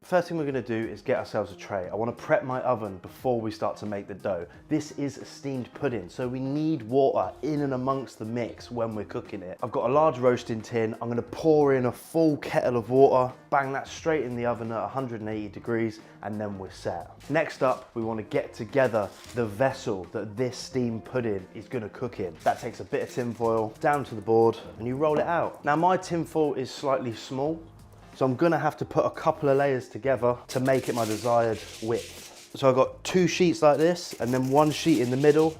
First thing we're gonna do is get ourselves a tray. I wanna prep my oven before we start to make the dough. This is a steamed pudding, so we need water in and amongst the mix when we're cooking it. I've got a large roasting tin. I'm gonna pour in a full kettle of water, bang that straight in the oven at 180 degrees, and then we're set. Next up, we wanna get together the vessel that this steamed pudding is gonna cook in. That takes a bit of tin foil down to the board and you roll it out. Now my tin foil is slightly small, so I'm gonna have to put a couple of layers together to make it my desired width. So I've got 2 sheets like this and then 1 sheet in the middle,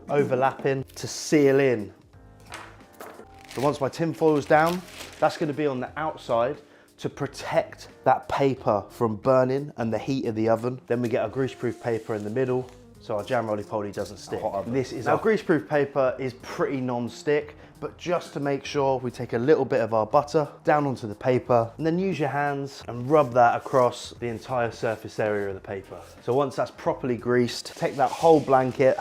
overlapping to seal in. So once my tin foil is down, that's gonna be on the outside to protect that paper from burning and the heat of the oven. Then we get our greaseproof paper in the middle so our jam roly-poly doesn't stick. This is now greaseproof paper is pretty non-stick, but just to make sure, we take a little bit of our butter down onto the paper and then use your hands and rub that across the entire surface area of the paper. So once that's properly greased, take that whole blanket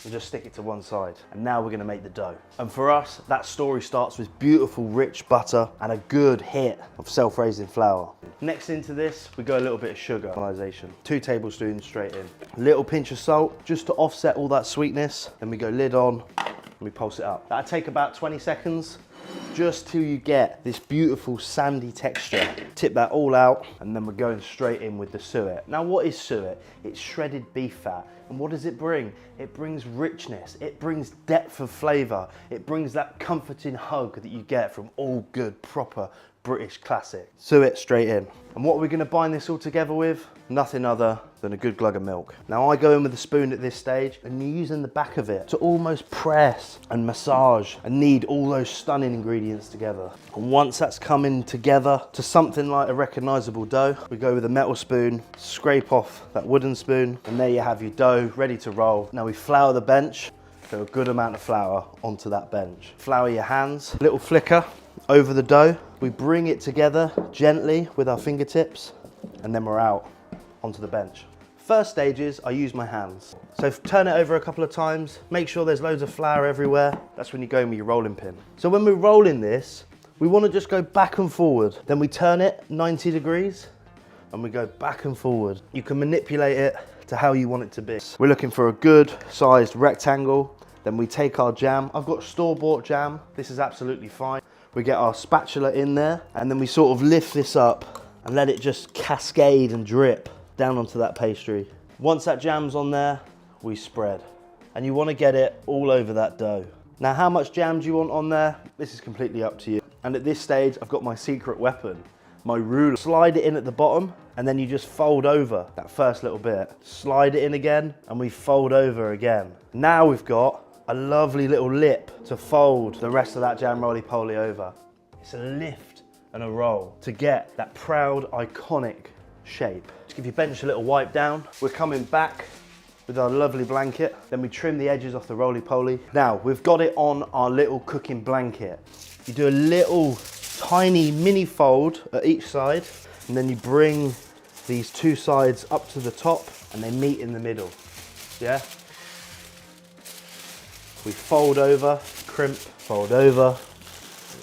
and just stick it to one side. And now we're gonna make the dough. And for us, that story starts with beautiful rich butter and a good hit of self-raising flour. Next into this, we go a little bit of sugar. 2 tablespoons straight in. A little pinch of salt, just to offset all that sweetness. Then we go lid on, and we pulse it up. That'll take about 20 seconds, just till you get this beautiful sandy texture. Tip that all out, and then we're going straight in with the suet. Now what is suet? It's shredded beef fat. And what does it bring? It brings richness, it brings depth of flavor, it brings that comforting hug that you get from all good, proper British classic. Suet straight in. And what are we gonna bind this all together with? Nothing other than a good glug of milk. Now I go in with a spoon at this stage and you're using the back of it to almost press and massage and knead all those stunning ingredients together. And once that's coming together to something like a recognizable dough, we go with a metal spoon, scrape off that wooden spoon, and there you have your dough ready to roll. Now we flour the bench, so a good amount of flour onto that bench. Flour your hands, little flicker over the dough. We bring it together gently with our fingertips, and then we're out onto the bench. First stage is I use my hands. So turn it over a couple of times, make sure there's loads of flour everywhere. That's when you go in with your rolling pin. So when we're rolling this, we want to just go back and forward. Then we turn it 90 degrees and we go back and forward. You can manipulate it to how you want it to be. We're looking for a good sized rectangle. Then we take our jam. I've got store-bought jam. This is absolutely fine. We get our spatula in there and then we sort of lift this up and let it just cascade and drip down onto that pastry. Once that jam's on there, we spread. And you want to get it all over that dough. Now how much jam do you want on there? This is completely up to you. And at this stage, I've got my secret weapon, my ruler. Slide it in at the bottom and then you just fold over that first little bit. Slide it in again and we fold over again. Now we've got a lovely little lip to fold the rest of that jam roly-poly over. It's a lift and a roll to get that proud, iconic shape. Just give your bench a little wipe down. We're coming back with our lovely blanket. Then we trim the edges off the roly-poly. Now, we've got it on our little cooking blanket. You do a little tiny mini fold at each side, and then you bring these 2 sides up to the top and they meet in the middle, yeah? We fold over, crimp, fold over,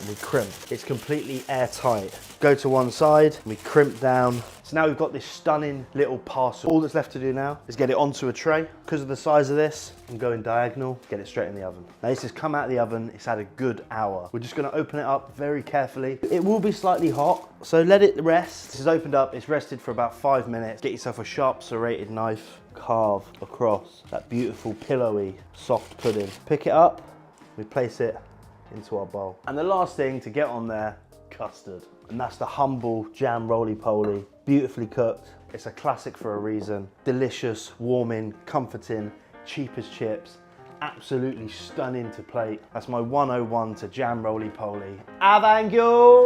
and we crimp. It's completely airtight. Go to one side, we crimp down. So now we've got this stunning little parcel. All that's left to do now is get it onto a tray. Because of the size of this, I'm going diagonal, get it straight in the oven. Now this has come out of the oven, it's had a good hour. We're just gonna open it up very carefully. It will be slightly hot, so let it rest. This is opened up, it's rested for about 5 minutes. Get yourself a sharp serrated knife, carve across that beautiful pillowy, soft pudding. Pick it up, we place it into our bowl. And the last thing to get on there, custard. And that's the humble jam roly-poly, beautifully cooked. It's a classic for a reason. Delicious, warming, comforting, cheap as chips. Absolutely stunning to plate. That's my 101 to jam roly-poly. Thank you.